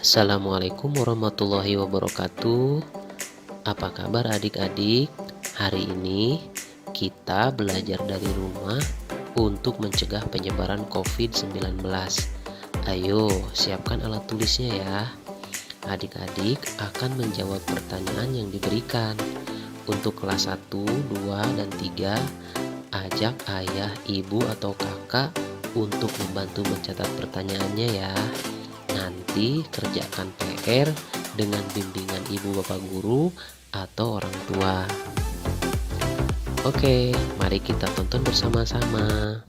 Assalamualaikum warahmatullahi wabarakatuh. Apa kabar adik-adik? Hari ini kita belajar dari rumah untuk mencegah penyebaran COVID-19. Ayo, siapkan alat tulisnya ya. Adik-adik akan menjawab pertanyaan yang diberikan. Untuk kelas 1, 2, dan 3, ajak ayah, ibu, atau kakak untuk membantu mencatat pertanyaannya ya. Nanti kerjakan PR dengan bimbingan ibu bapak guru atau orang tua. Oke, mari kita tonton bersama-sama.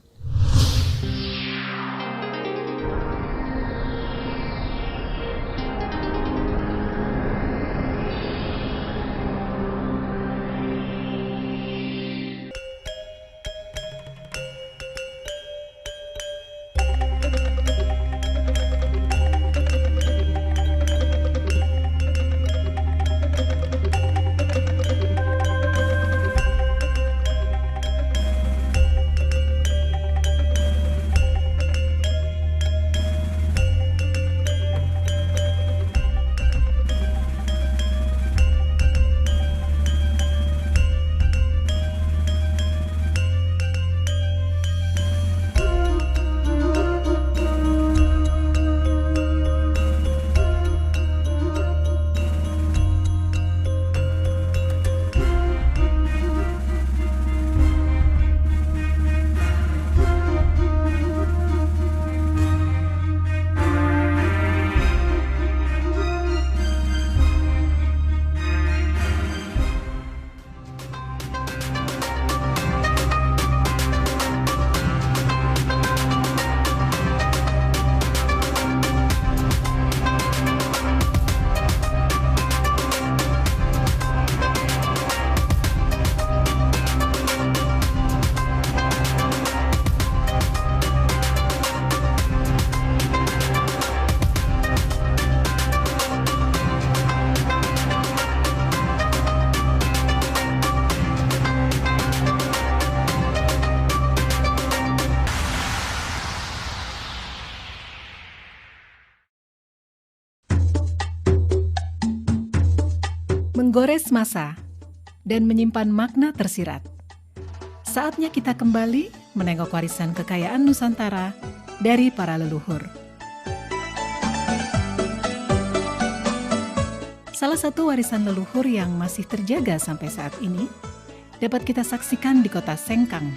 Menggores masa dan menyimpan makna tersirat. Saatnya kita kembali menengok warisan kekayaan Nusantara dari para leluhur. Salah satu warisan leluhur yang masih terjaga sampai saat ini dapat kita saksikan di kota Sengkang,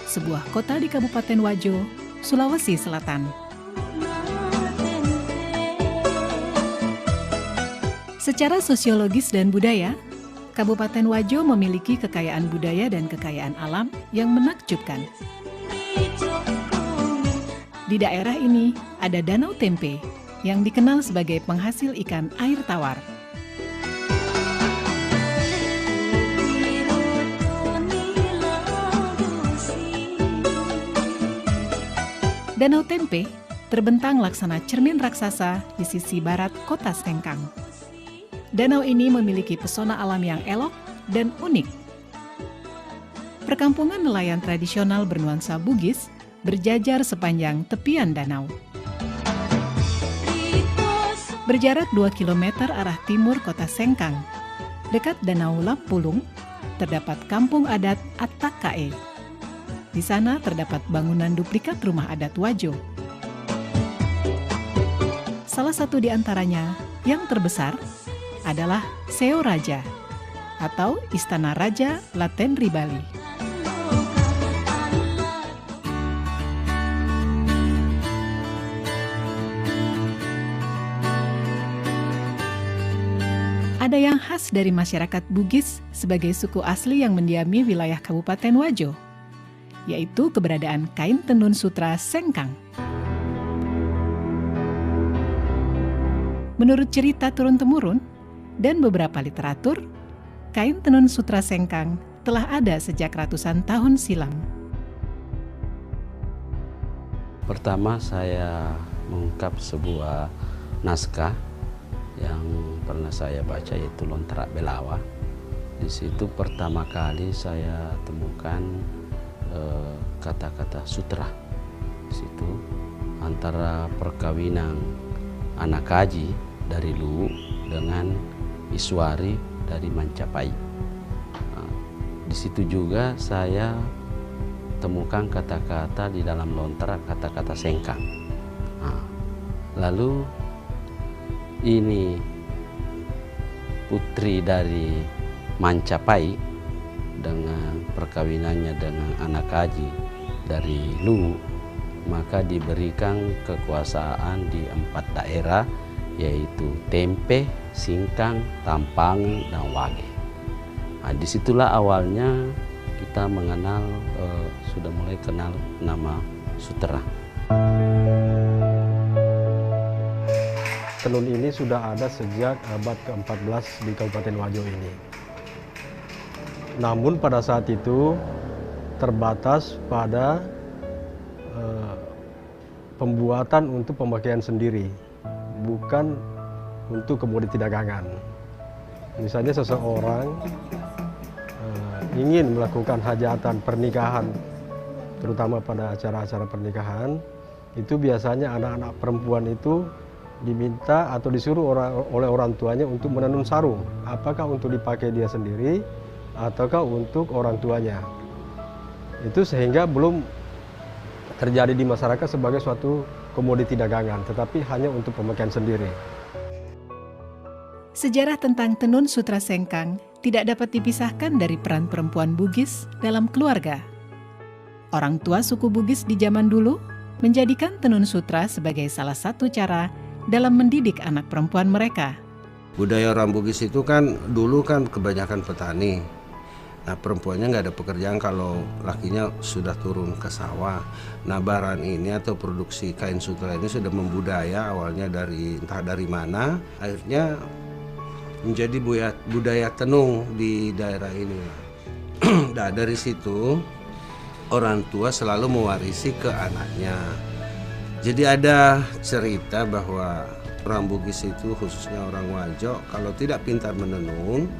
sebuah kota di Kabupaten Wajo, Sulawesi Selatan. Secara sosiologis dan budaya, Kabupaten Wajo memiliki kekayaan budaya dan kekayaan alam yang menakjubkan. Di daerah ini ada Danau Tempe yang dikenal sebagai penghasil ikan air tawar. Danau Tempe terbentang laksana cermin raksasa di sisi barat kota Sengkang. Danau ini memiliki pesona alam yang elok dan unik. Perkampungan nelayan tradisional bernuansa Bugis berjajar sepanjang tepian danau. Berjarak 2 km arah timur kota Sengkang, dekat Danau Lampulung, terdapat kampung adat Attakae. Di sana terdapat bangunan duplikat rumah adat Wajo. Salah satu di antaranya, yang terbesar, adalah Seo Raja atau Istana Raja Latenri Bali. Ada yang khas dari masyarakat Bugis sebagai suku asli yang mendiami wilayah Kabupaten Wajo, yaitu keberadaan kain tenun sutra Sengkang. Menurut cerita turun-temurun dan beberapa literatur, kain tenun sutra Sengkang telah ada sejak ratusan tahun silam. Pertama saya mengungkap sebuah naskah yang pernah saya baca, yaitu Lontrak Belawa. Di situ pertama kali saya temukan kata-kata sutra. Di situ antara perkawinan anak kaji dari Luwu dengan Iswari dari Mancapai. Nah, di situ juga saya temukan kata-kata di dalam lontera, kata-kata Sengkang. Nah, lalu ini putri dari Mancapai dengan perkawinannya dengan anak Haji dari Luwu, maka diberikan kekuasaan di 4 daerah, yaitu Tempe, Singkang, Tampangi, dan Wage. Nah, disitulah awalnya kita mengenal, sudah mulai kenal nama Sutra. Tenun ini sudah ada sejak abad ke-14 di Kabupaten Wajo ini. Namun pada saat itu terbatas pada pembuatan untuk pemakaian sendiri, bukan untuk komoditi dagangan. Misalnya seseorang ingin melakukan hajatan pernikahan, terutama pada acara-acara pernikahan, itu biasanya anak-anak perempuan itu diminta atau disuruh oleh orang tuanya untuk menenun sarung, apakah untuk dipakai dia sendiri ataukah untuk orang tuanya. Itu sehingga belum terjadi di masyarakat sebagai suatu komoditi dagangan, tetapi hanya untuk pemakaian sendiri. Sejarah tentang tenun sutra Sengkang tidak dapat dipisahkan dari peran perempuan Bugis dalam keluarga. Orang tua suku Bugis di zaman dulu menjadikan tenun sutra sebagai salah satu cara dalam mendidik anak perempuan mereka. Budaya orang Bugis itu kan dulu kan kebanyakan petani. Nah, perempuannya nggak ada pekerjaan kalau lakinya sudah turun ke sawah. Nah, baran ini atau produksi kain sutra ini sudah membudaya, awalnya dari entah dari mana, akhirnya menjadi budaya tenun di daerah ini. Nah, dari situ orang tua selalu mewarisi ke anaknya. Jadi ada cerita bahwa orang Bugis itu, khususnya orang Wajo, kalau tidak pintar menenun,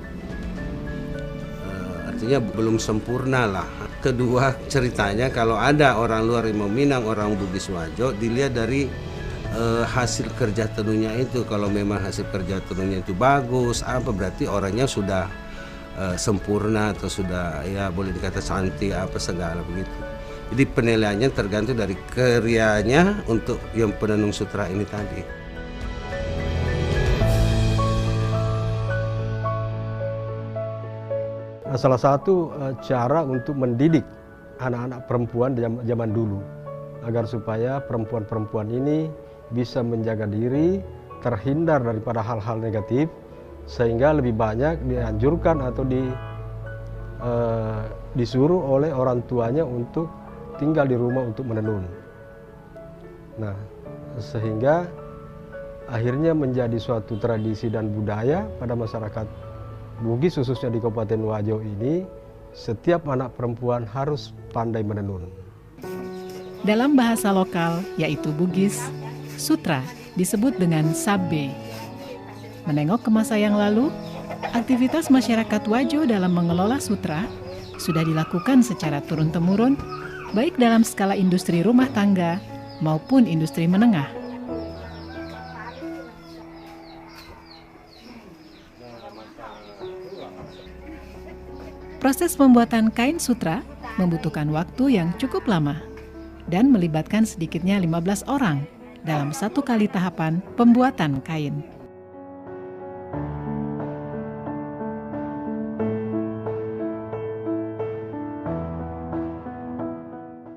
artinya belum sempurna lah. Kedua, ceritanya kalau ada orang luar yang meminang orang Bugis Wajo, dilihat dari hasil kerja tenunnya itu. Kalau memang hasil kerja tenunnya itu bagus, berarti orangnya sudah sempurna atau sudah, ya boleh dikata cantik apa segala begitu. Jadi penilaiannya tergantung dari karyanya untuk yang penenun sutra ini tadi. Salah satu cara untuk mendidik anak-anak perempuan zaman dulu agar supaya perempuan-perempuan ini bisa menjaga diri, terhindar daripada hal-hal negatif, sehingga lebih banyak dianjurkan atau disuruh oleh orang tuanya untuk tinggal di rumah untuk menenun. Nah, sehingga akhirnya menjadi suatu tradisi dan budaya pada masyarakat Bugis, khususnya di Kabupaten Wajo ini, setiap anak perempuan harus pandai menenun. Dalam bahasa lokal, yaitu Bugis, sutra disebut dengan sabe. Menengok ke masa yang lalu, aktivitas masyarakat Wajo dalam mengelola sutra sudah dilakukan secara turun-temurun, baik dalam skala industri rumah tangga maupun industri menengah. Proses pembuatan kain sutra membutuhkan waktu yang cukup lama dan melibatkan sedikitnya 15 orang dalam satu kali tahapan pembuatan kain.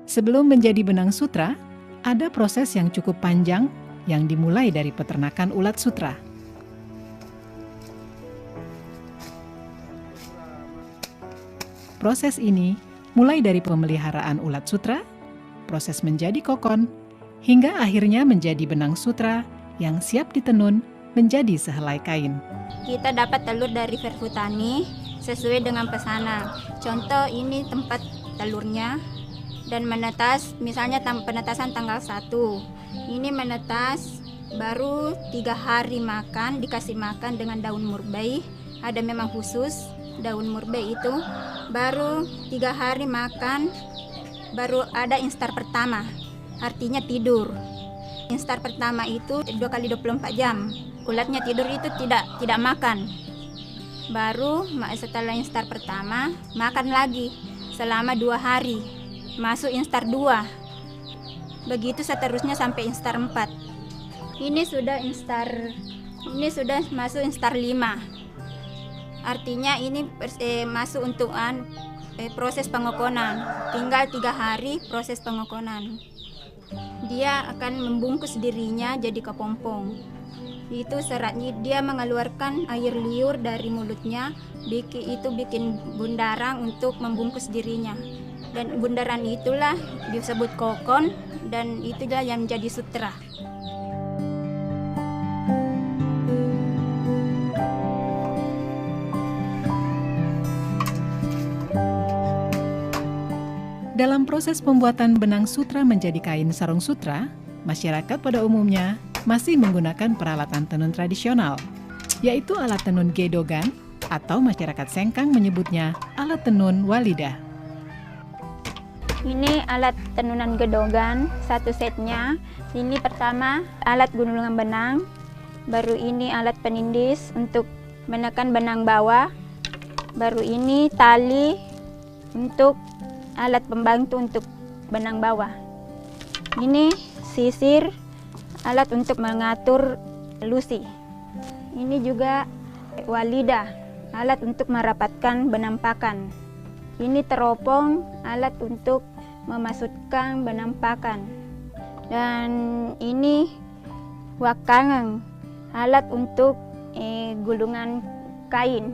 Sebelum menjadi benang sutra, ada proses yang cukup panjang yang dimulai dari peternakan ulat sutra. Proses ini mulai dari pemeliharaan ulat sutra, proses menjadi kokon, hingga akhirnya menjadi benang sutra yang siap ditenun menjadi sehelai kain. Kita dapat telur dari Verhutani sesuai dengan pesanan. Contoh ini tempat telurnya dan menetas, misalnya penetasan tanggal 1. Ini menetas baru 3 hari makan, dikasih makan dengan daun murbei. Ada memang khusus daun murbei itu. Baru 3 hari makan, baru ada instar pertama, artinya tidur. Instar pertama itu 2 kali 24 jam. Ulatnya tidur itu tidak makan. Baru setelah instar pertama makan lagi selama 2 hari. Masuk instar 2. Begitu seterusnya sampai instar 4. Ini sudah masuk instar 5. Artinya ini masuk untuk proses pengokonan. Tinggal 3 hari proses pengokonan. Dia akan membungkus dirinya jadi kepompong. Itu seratnya, dia mengeluarkan air liur dari mulutnya, bikin bundaran untuk membungkus dirinya. Dan bundaran itulah disebut kokon, dan itulah yang menjadi sutra. Dalam proses pembuatan benang sutra menjadi kain sarung sutra, masyarakat pada umumnya masih menggunakan peralatan tenun tradisional, yaitu alat tenun gedogan atau masyarakat Sengkang menyebutnya alat tenun walidah. Ini alat tenunan gedogan, 1 setnya. Ini pertama alat gunungan benang, baru ini alat penindis untuk menekan benang bawah, baru ini tali untuk alat pembantu untuk benang bawah. Ini sisir, alat untuk mengatur lusi. Ini juga walidah, alat untuk merapatkan benang pakan. Ini teropong, alat untuk memasukkan benang pakan. Dan ini wakangang, alat untuk gulungan kain.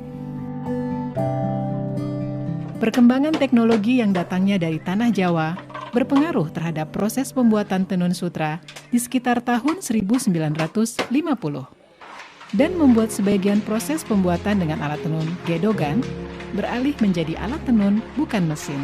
Perkembangan teknologi yang datangnya dari tanah Jawa berpengaruh terhadap proses pembuatan tenun sutra di sekitar tahun 1950 dan membuat sebagian proses pembuatan dengan alat tenun gedogan beralih menjadi alat tenun bukan mesin.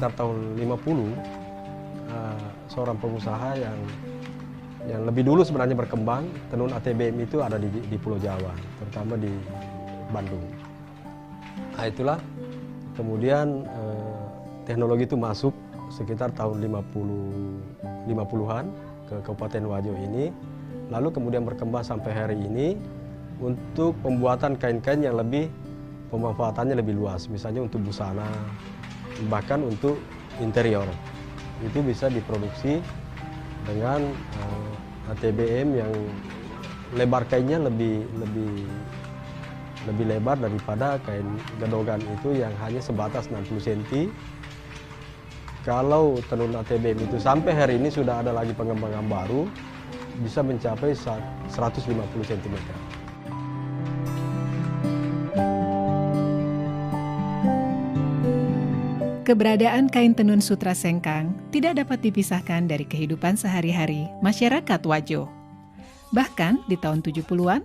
Sekitar tahun 50, seorang pengusaha yang lebih dulu sebenarnya berkembang, tenun ATBM itu ada di Pulau Jawa, terutama di Bandung. Nah, itulah kemudian teknologi itu masuk sekitar tahun 50-an ke Kabupaten Wajo ini, lalu kemudian berkembang sampai hari ini untuk pembuatan kain-kain yang pemanfaatannya lebih luas, misalnya untuk busana, bahkan untuk interior. Itu bisa diproduksi dengan ATBM yang lebar kainnya lebih lebar daripada kain gedogan itu yang hanya sebatas 60 cm. Kalau tenun ATBM itu sampai hari ini sudah ada lagi pengembangan baru, bisa mencapai 150 cm. Keberadaan kain tenun sutra Sengkang tidak dapat dipisahkan dari kehidupan sehari-hari masyarakat Wajo. Bahkan di tahun 70-an,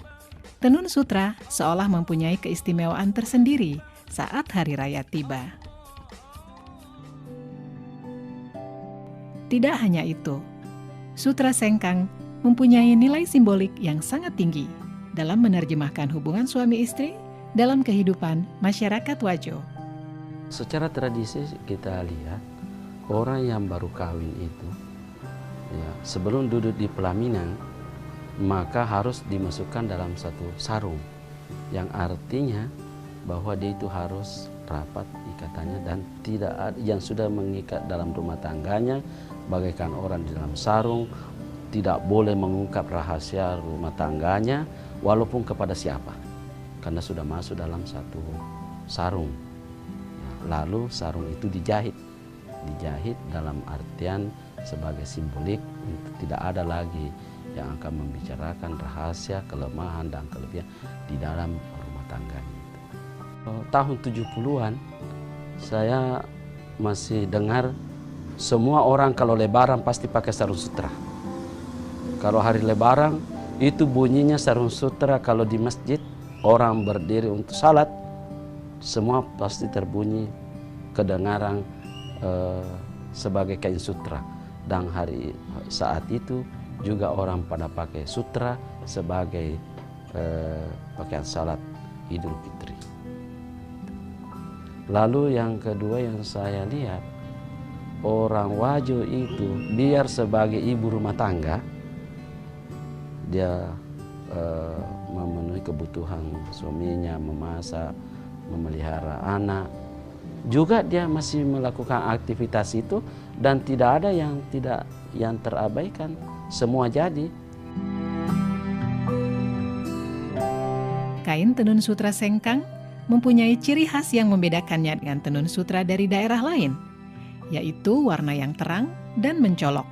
tenun sutra seolah mempunyai keistimewaan tersendiri saat hari raya tiba. Tidak hanya itu, sutra Sengkang mempunyai nilai simbolik yang sangat tinggi dalam menerjemahkan hubungan suami istri dalam kehidupan masyarakat Wajo. Secara tradisi kita lihat orang yang baru kawin itu ya, sebelum duduk di pelaminan maka harus dimasukkan dalam satu sarung yang artinya bahwa dia itu harus rapat ikatannya dan tidak ada yang sudah mengikat dalam rumah tangganya bagaikan orang di dalam sarung, tidak boleh mengungkap rahasia rumah tangganya walaupun kepada siapa karena sudah masuk dalam satu sarung. Lalu sarung itu dijahit dalam artian sebagai simbolik, itu tidak ada lagi yang akan membicarakan rahasia, kelemahan dan kelebihan di dalam rumah tangga itu. Tahun 70-an saya masih dengar semua orang kalau lebaran pasti pakai sarung sutra. Kalau hari lebaran itu bunyinya sarung sutra, kalau di masjid orang berdiri untuk salat semua pasti terbunyi kedengaran sebagai kain sutra. Dan saat itu juga orang pada pakai sutra sebagai pakaian salat Idul Fitri. Lalu yang kedua yang saya lihat, orang Wajo itu biar sebagai ibu rumah tangga, dia memenuhi kebutuhan suaminya, memasak, memelihara anak. Juga dia masih melakukan aktivitas itu dan tidak ada yang terabaikan, semua jadi. Kain tenun sutra sengkang mempunyai ciri khas yang membedakannya dengan tenun sutra dari daerah lain, yaitu warna yang terang dan mencolok.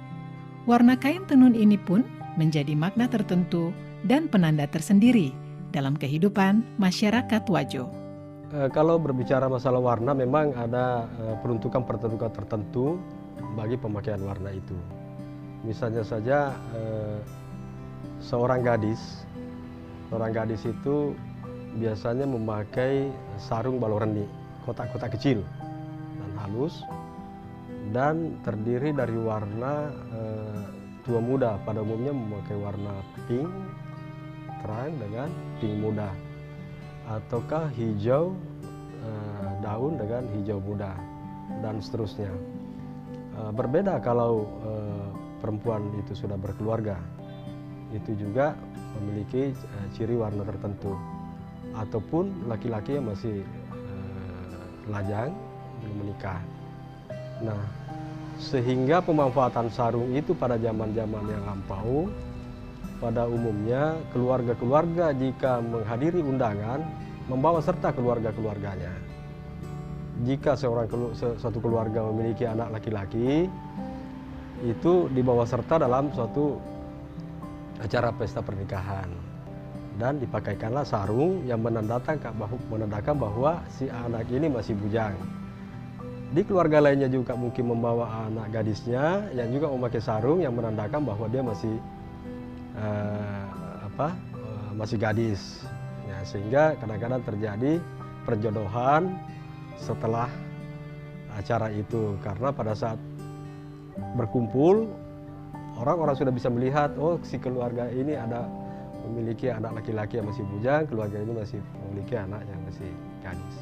Warna kain tenun ini pun menjadi makna tertentu dan penanda tersendiri dalam kehidupan masyarakat Wajo. Kalau berbicara masalah warna, memang ada peruntukan-peruntukan tertentu bagi pemakaian warna itu. Misalnya saja seorang gadis itu biasanya memakai sarung baloreni, kotak-kotak kecil dan halus, dan terdiri dari warna tua muda. Pada umumnya memakai warna pink terang dengan pink muda, ataukah hijau daun dengan hijau muda, dan seterusnya. Berbeda kalau perempuan itu sudah berkeluarga, itu juga memiliki ciri warna tertentu, ataupun laki-laki yang masih lajang belum menikah. Nah, sehingga pemanfaatan sarung itu pada zaman-zaman yang lampau, pada umumnya keluarga-keluarga jika menghadiri undangan membawa serta keluarga-keluarganya. Jika suatu keluarga memiliki anak laki-laki, itu dibawa serta dalam suatu acara pesta pernikahan, dan dipakaikanlah sarung yang menandakan bahwa si anak ini masih bujang. Di keluarga lainnya juga mungkin membawa anak gadisnya yang juga memakai sarung yang menandakan bahwa dia masih masih gadis. Ya, sehingga kadang-kadang terjadi perjodohan setelah acara itu, karena pada saat berkumpul orang-orang sudah bisa melihat, oh si keluarga ini memiliki anak laki-laki yang masih bujang, keluarga ini masih memiliki anak yang masih gadis.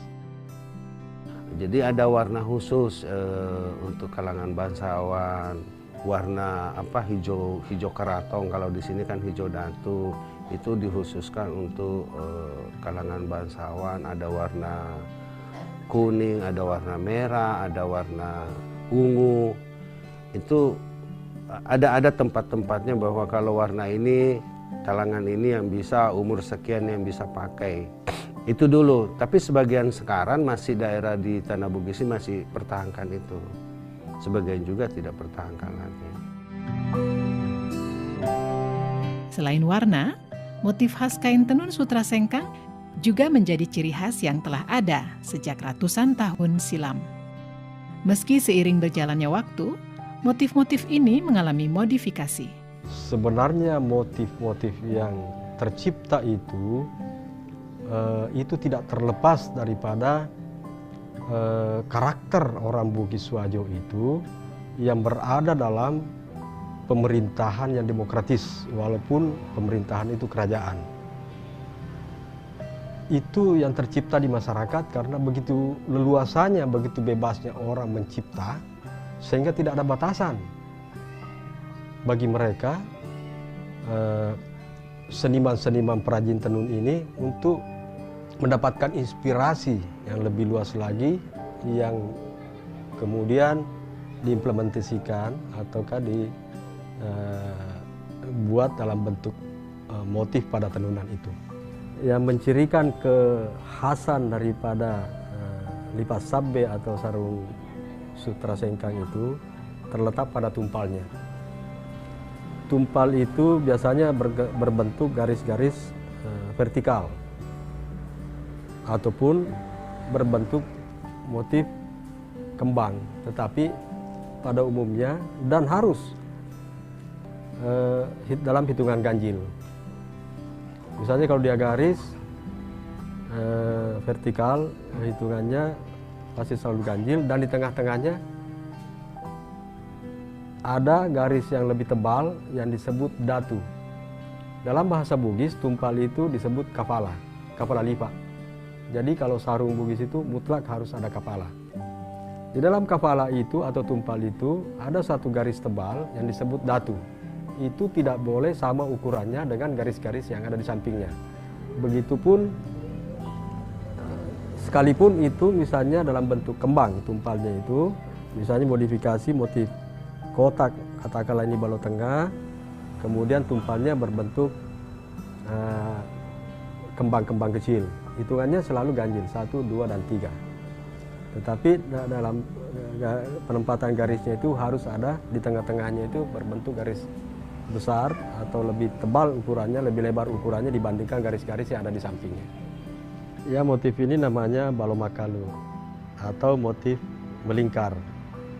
Jadi ada warna khusus untuk kalangan bangsawan, warna hijau karatong, kalau di sini kan hijau datu, itu dikhususkan untuk kalangan bangsawan. Ada warna kuning, ada warna merah, ada warna ungu. Itu ada tempat-tempatnya bahwa kalau warna ini, kalangan ini yang bisa, umur sekian yang bisa pakai. Itu dulu, tapi sebagian sekarang masih daerah di Tanah Bugis masih pertahankan itu. Sebagian juga tidak pertahankan lagi. Selain warna, motif khas kain tenun sutra sengkang juga menjadi ciri khas yang telah ada sejak ratusan tahun silam. Meski seiring berjalannya waktu, motif-motif ini mengalami modifikasi. Sebenarnya motif-motif yang tercipta itu tidak terlepas daripada karakter orang Bugis Wajo itu yang berada dalam pemerintahan yang demokratis, walaupun pemerintahan itu kerajaan. Itu yang tercipta di masyarakat karena begitu leluasanya, begitu bebasnya orang mencipta, sehingga tidak ada batasan bagi mereka seniman-seniman perajin tenun ini untuk mendapatkan inspirasi yang lebih luas lagi, yang kemudian diimplementasikan ataukah dibuat dalam bentuk motif pada tenunan itu. Yang mencirikan kekhasan daripada lipas sabbe atau sarung sutra sengkang itu, terletak pada tumpalnya. Tumpal itu biasanya berbentuk garis-garis vertikal ataupun berbentuk motif kembang, tetapi pada umumnya dan harus dalam hitungan ganjil. Misalnya kalau dia garis vertikal, hitungannya pasti selalu ganjil, dan di tengah-tengahnya ada garis yang lebih tebal yang disebut datu. Dalam bahasa Bugis, tumpal itu disebut kafala lipa. Jadi kalau sarung Bugis itu mutlak harus ada kafala. Di dalam kafala itu atau tumpal itu ada satu garis tebal yang disebut datu. Itu tidak boleh sama ukurannya dengan garis-garis yang ada di sampingnya. Begitupun sekalipun itu misalnya dalam bentuk kembang tumpalnya itu, misalnya modifikasi motif kotak, katakanlah ini balok tengah, kemudian tumpalnya berbentuk kembang-kembang kecil. Hitungannya selalu ganjil, 1, 2, dan 3. Tetapi dalam penempatan garisnya itu harus ada di tengah-tengahnya itu berbentuk garis besar atau lebih tebal ukurannya, lebih lebar ukurannya dibandingkan garis-garis yang ada di sampingnya. Ya, motif ini namanya balok makalu atau motif melingkar.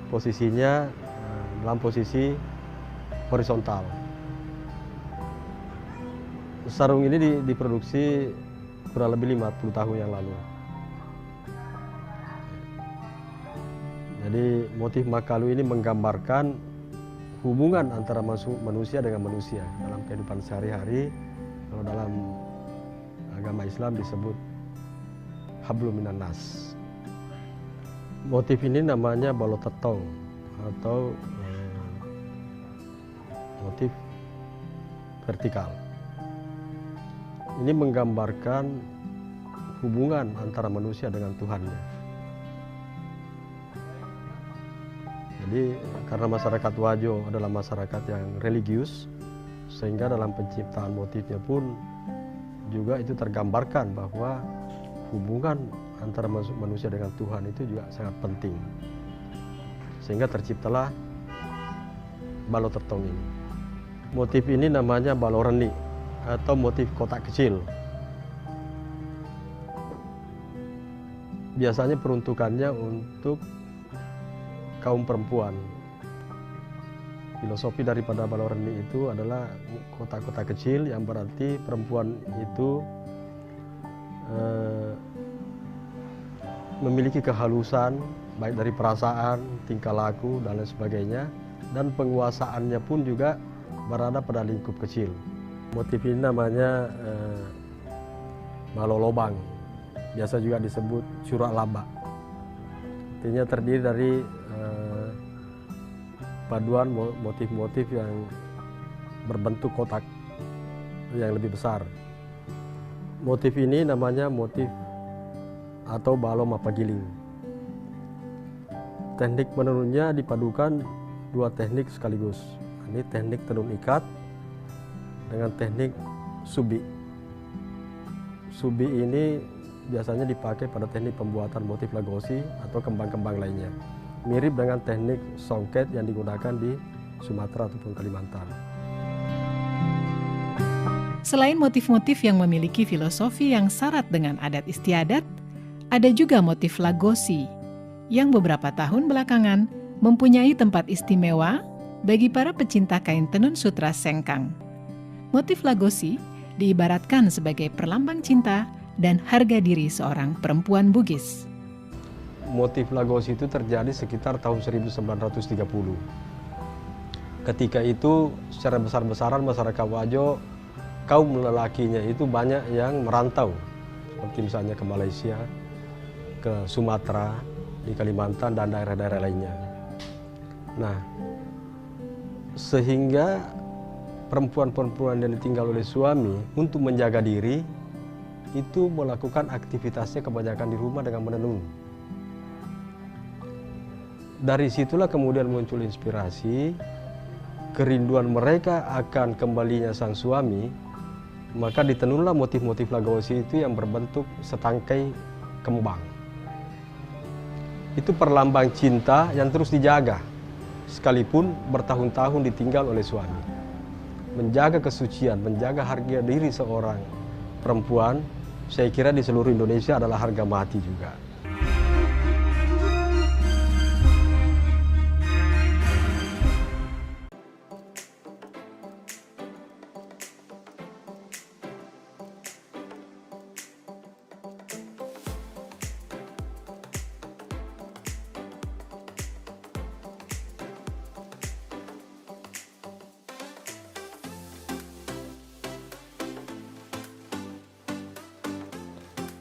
Posisinya dalam posisi horizontal. Sarung ini diproduksi kurang lebih 50 tahun yang lalu. Jadi motif makalu ini menggambarkan hubungan antara manusia dengan manusia dalam kehidupan sehari-hari. Kalau dalam agama Islam disebut hablum minan nas. Motif ini namanya balok tetong atau motif vertikal. Ini menggambarkan hubungan antara manusia dengan Tuhannya. Jadi karena masyarakat Wajo adalah masyarakat yang religius, sehingga dalam penciptaan motifnya pun juga itu tergambarkan bahwa hubungan antara manusia dengan Tuhan itu juga sangat penting. Sehingga terciptalah balok tetong ini. Motif ini namanya balok reni atau motif kotak kecil. Biasanya peruntukannya untuk kaum perempuan. Filosofi daripada balok reni itu adalah kotak-kotak kecil yang berarti perempuan itu memiliki kehalusan baik dari perasaan, tingkah laku, dan lain sebagainya, dan penguasaannya pun juga berada pada lingkup kecil. Motif ini namanya balok lobang, biasa juga disebut surak laba. Artinya terdiri dari paduan motif-motif yang berbentuk kotak yang lebih besar. Motif ini namanya motif atau balok mapagiling. Teknik menenunnya dipadukan dua teknik sekaligus. Ini teknik tenun ikat dengan teknik subi. Subi ini biasanya dipakai pada teknik pembuatan motif lagosi atau kembang-kembang lainnya. Mirip dengan teknik songket yang digunakan di Sumatera ataupun Kalimantan. Selain motif-motif yang memiliki filosofi yang syarat dengan adat istiadat, ada juga motif lagosi yang beberapa tahun belakangan mempunyai tempat istimewa bagi para pecinta kain tenun sutra sengkang. Motif lagosi diibaratkan sebagai perlambang cinta dan harga diri seorang perempuan Bugis. Motif lagosi itu terjadi sekitar tahun 1930. Ketika itu secara besar-besaran masyarakat Wajo, kaum lelakinya itu banyak yang merantau, seperti misalnya ke Malaysia, ke Sumatera, di Kalimantan, dan daerah-daerah lainnya. Nah, sehingga perempuan-perempuan yang ditinggal oleh suami untuk menjaga diri itu melakukan aktivitasnya kebanyakan di rumah dengan menenun. Dari situlah kemudian muncul inspirasi, kerinduan mereka akan kembalinya sang suami, maka ditenunlah motif-motif lagosi itu yang berbentuk setangkai kembang. Itu perlambang cinta yang terus dijaga sekalipun bertahun-tahun ditinggal oleh suami. Menjaga kesucian, menjaga harga diri seorang perempuan, saya kira di seluruh Indonesia adalah harga mati juga.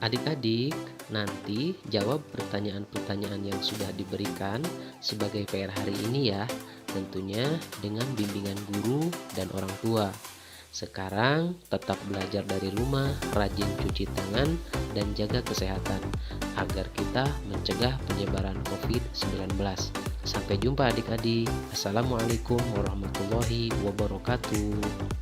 Adik-adik, nanti jawab pertanyaan-pertanyaan yang sudah diberikan sebagai PR hari ini ya, tentunya dengan bimbingan guru dan orang tua. Sekarang tetap belajar dari rumah, rajin cuci tangan, dan jaga kesehatan agar kita mencegah penyebaran COVID-19. Sampai jumpa adik-adik. Assalamualaikum warahmatullahi wabarakatuh.